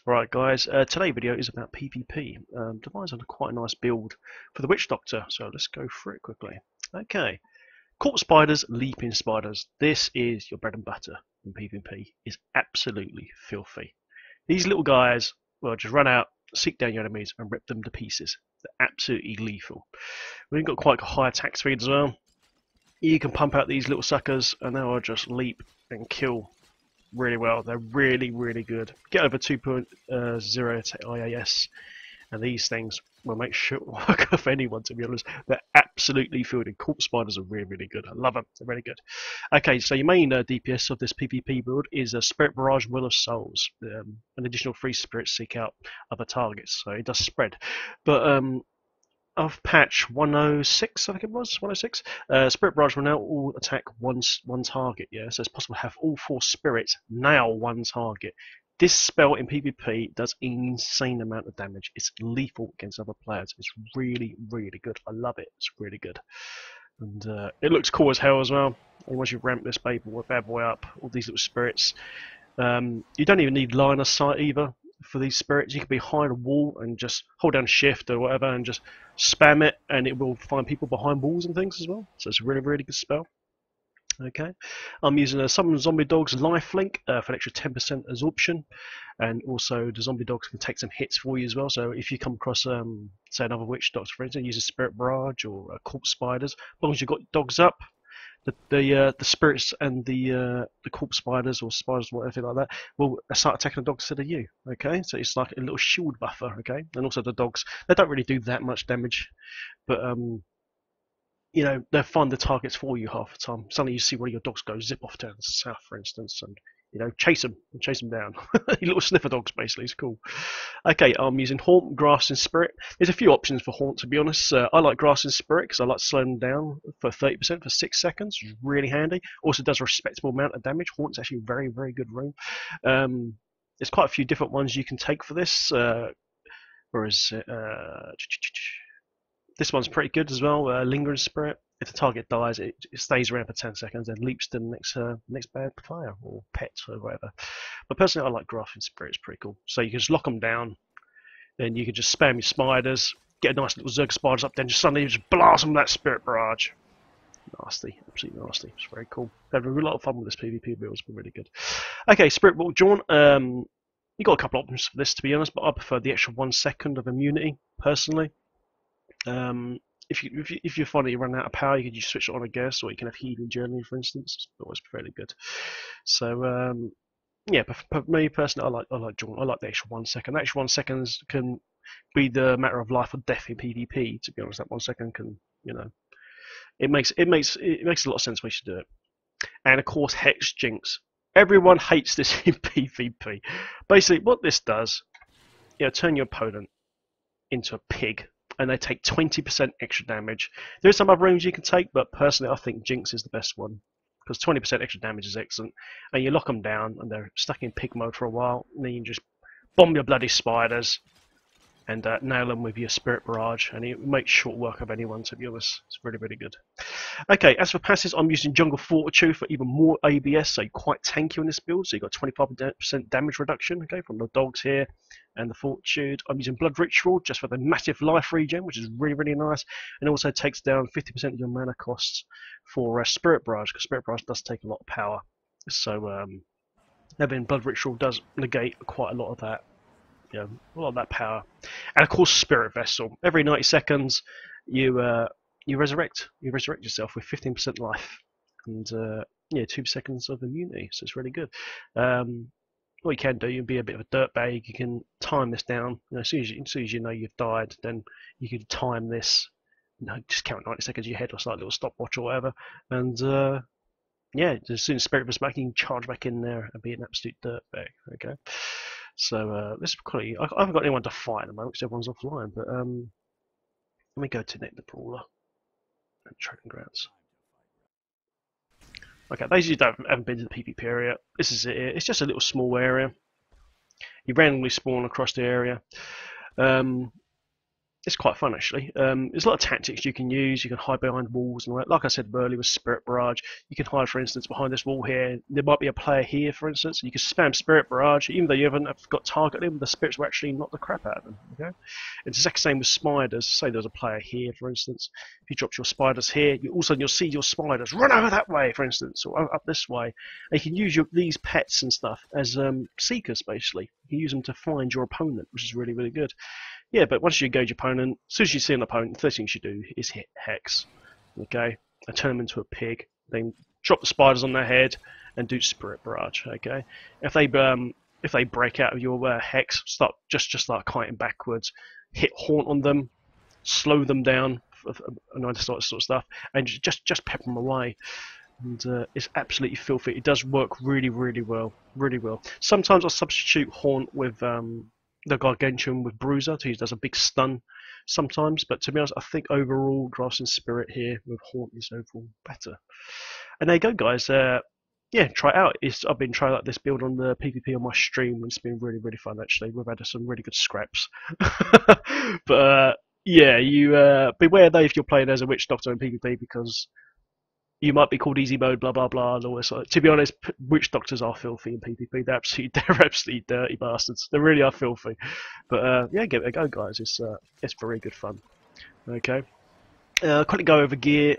Right guys, today's video is about PvP. Devised on quite a nice build for the Witch Doctor, so let's go through it quickly. Okay, corpse spiders, leaping spiders. This is your bread and butter in PvP. It's absolutely filthy. These little guys, well, just run out, seek down your enemies and rip them to pieces. They're absolutely lethal. We've got quite a high attack speed as well. You can pump out these little suckers and they will just leap and kill really well. They're really, really good. Get over 2.0 IAS, and these things will make shit work of anyone, to be honest. They're absolutely fielded. Corpse spiders are really, really good. I love them. They're really good. Okay, so your main DPS of this PvP build is a Spirit Barrage Will of Souls. An additional 3 spirits seek out other targets, so it does spread. But of patch 106, I think it was 106. Spirit Barrage will now all attack one target. Yeah, so it's possible to have all 4 spirits nail one target. This spell in PvP does an insane amount of damage. It's lethal against other players. It's really, really good. I love it. It's really good, and it looks cool as hell as well. And once you ramp this bad boy up, all these little spirits, you don't even need line of sight either for these spirits. You can be behind a wall and just hold down shift or whatever and just spam it, and it will find people behind walls and things as well. So it's a really, really good spell. Okay, I'm using a Summon Zombie Dog's lifelink for an extra 10% absorption, and also the zombie dogs can take some hits for you as well. So if you come across, say, another witch doctor, for instance, use a Spirit Barrage or corpse spiders, as long as you've got dogs up, the spirits and the corpse spiders or spiders or whatever like that will start attacking the dogs instead of you. Okay, so it's like a little shield buffer. Okay, and also the dogs, they don't really do that much damage, but you know, they'll find the targets for you half the time. Suddenly you see one of your dogs go zip off down the south, for instance, and you know, chase them down. Little sniffer dogs, basically. It's cool. Okay, I'm using Haunt, Grasping Spirit. There's a few options for Haunt, to be honest. I like Grasping Spirit because I like slowing them down for 30% for 6 seconds, which is really handy. Also does a respectable amount of damage. Haunt's actually a very, very good rune. There's quite a few different ones you can take for this. Whereas this one's pretty good as well. Lingering Spirit. If the target dies, it stays around for 10 seconds, then leaps to the next bad player or pet or whatever. But personally, I like Grasping Spirit. It's pretty cool. So you can just lock them down, then you can just spam your spiders, get a nice little zerg spiders up, then just suddenly just blast them with that Spirit Barrage. Nasty, absolutely nasty. It's very cool. Had a lot of fun with this PvP build. It's been really good. Okay, Spirit Walk Jaunt. You got a couple options for this, to be honest, but I prefer the extra 1 second of immunity personally. If you find that you run out of power, you can just switch it on, I guess, or you can have Healing Journey, for instance. It's always fairly good. So yeah, but for me personally, I like Jaunt. I like the extra 1 second. The extra 1 second can be the matter of life or death in PvP. To be honest, that 1 second can, you know, it makes a lot of sense when you should do it. And of course, Hex Jinx. Everyone hates this in PvP. Basically, what this does, you know, turn your opponent into a pig, and they take 20% extra damage. There are some other runes you can take, but personally I think Jinx is the best one, because 20% extra damage is excellent, and you lock them down and they're stuck in pig mode for a while, and then you can just bomb your bloody spiders and nail them with your Spirit Barrage, and it makes short work of anyone, to be honest. It's really, really good. Okay, as for passives, I'm using Jungle Fortitude for even more ABS, so you're quite tanky on this build, so you've got 25% damage reduction, okay, from the dogs here and the Fortitude. I'm using Blood Ritual just for the massive life regen, which is really, really nice, and also takes down 50% of your mana costs for Spirit Barrage, because Spirit Barrage does take a lot of power, so having Blood Ritual does negate quite a lot of that. Yeah, a lot of that power, and of course Spirit Vessel. Every 90 seconds, you resurrect yourself with 15% life, and yeah, 2 seconds of immunity. So it's really good. What you can do, you can be a bit of a dirtbag. You can time this down. You know, as soon as you know you've died, then you can time this. You know, just count 90 seconds in your head, or like a little stopwatch or whatever, and yeah, as soon as Spirit was back, you can charge back in there and be an absolute dirtbag. Okay. So this is quality. I haven't got anyone to fight at the moment because everyone's offline. But let me go to Nick the Brawler and Trading Grounds. Okay, those of you that haven't been to the PvP area, this is it. It's just a little small area. You randomly spawn across the area. it's quite fun actually. There's a lot of tactics you can use. You can hide behind walls and all that. Like I said earlier with Spirit Barrage, you can hide, for instance, behind this wall here. There might be a player here, for instance. You can spam Spirit Barrage, even though you haven't got target them. The spirits will actually knock the crap out of them. Okay, it's the exact same with spiders. Say there's a player here, for instance. If you drop your spiders here, all of a sudden you'll see your spiders run over that way, for instance, or up this way. And you can use these pets and stuff as seekers, basically. You can use them to find your opponent, which is really, really good. Yeah, but once you engage your opponent, as soon as you see an opponent, the first thing you should do is hit Hex. Okay? And turn them into a pig. Then drop the spiders on their head and do Spirit Barrage. Okay? If they break out of your Hex, start kiting backwards, hit Haunt on them, slow them down, and all that sort of stuff, and just pepper them away. And it's absolutely filthy. It does work really, really well, really well. Sometimes I'll substitute Haunt with the Gargantuan with Bruiser, so he does a big stun sometimes. But to be honest, I think overall Grasping Spirit here with Haunt is overall better. And there you go, guys. Yeah, try it out. I've been trying out this build on the PvP on my stream, and it's been really, really fun actually. We've had some really good scraps. But yeah, you beware though if you're playing as a Witch Doctor in PvP, because you might be called easy mode, blah blah blah, and all this. To be honest, witch doctors are filthy in PvP. They're absolutely dirty bastards. They really are filthy. But yeah, give it a go, guys. It's very good fun. Okay. Quickly go over gear.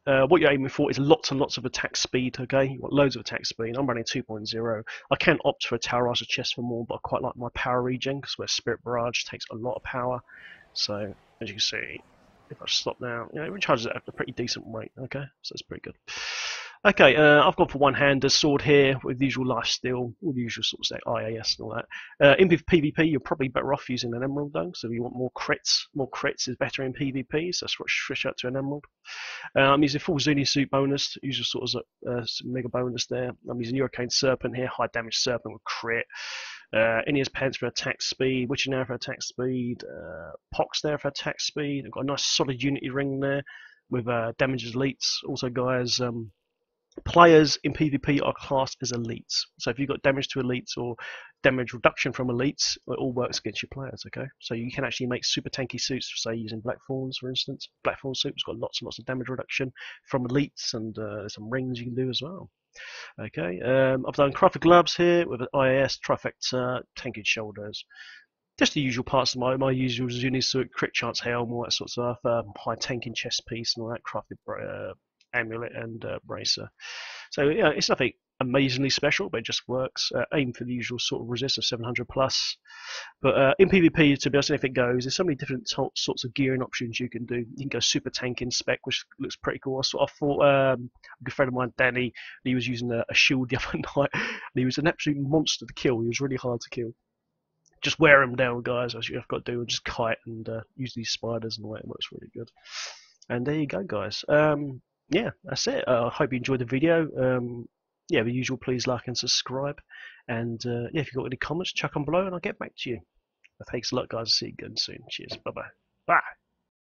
What you're aiming for is lots and lots of attack speed. Okay, you want loads of attack speed. I'm running 2.0. I can opt for a Terrorizer chest for more, but I quite like my power regen because where Spirit Barrage takes a lot of power. So as you can see, if I stop now, it recharges at a pretty decent rate. Okay, so it's pretty good. Okay, I've gone for one-hander sword here with the usual lifesteal, all the usual sorts of IAS and all that. In PvP, you're probably better off using an emerald though. So if you want more crits is better in PvP. So switch out to an emerald. I'm using full Zuni suit bonus, usual sort of mega bonus there. I'm using Hurricane Serpent here, high damage serpent with crit. Ineos Pants for attack speed, Witching Arrow for attack speed, Pox there for attack speed. I've got a nice solid Unity ring there with damage as elites. Also, guys, players in PvP are classed as elites. So if you've got damage to elites or damage reduction from elites, it all works against your players, okay? So you can actually make super tanky suits, say using Blackthorns, for instance. Blackthorn suit's got lots and lots of damage reduction from elites, and some rings you can do as well. Okay, I've done crafted gloves here with an IAS, trifecta, tanking shoulders. Just the usual parts of my usual Unisuit, crit chance helm, all that sort of stuff. High tanking chest piece and all that, crafted amulet and bracer. So yeah, it's nothing amazingly special, but it just works. Aim for the usual sort of resist of 700 plus. But in PvP, to be honest, if it goes, there's so many different sorts of gearing options you can do. You can go super tanking spec, which looks pretty cool. I thought a good friend of mine, Danny, he was using a shield the other night, and he was an absolute monster to kill. He was really hard to kill. Just wear him down, guys, as you've got to do, and just kite and use these spiders and all that. It works really good. And there you go, guys. Yeah, that's it. I hope you enjoyed the video. Yeah, the usual, please like and subscribe. And yeah, if you've got any comments, chuck them below and I'll get back to you. Thanks a lot, guys. See you again soon. Cheers. Bye-bye. Bye.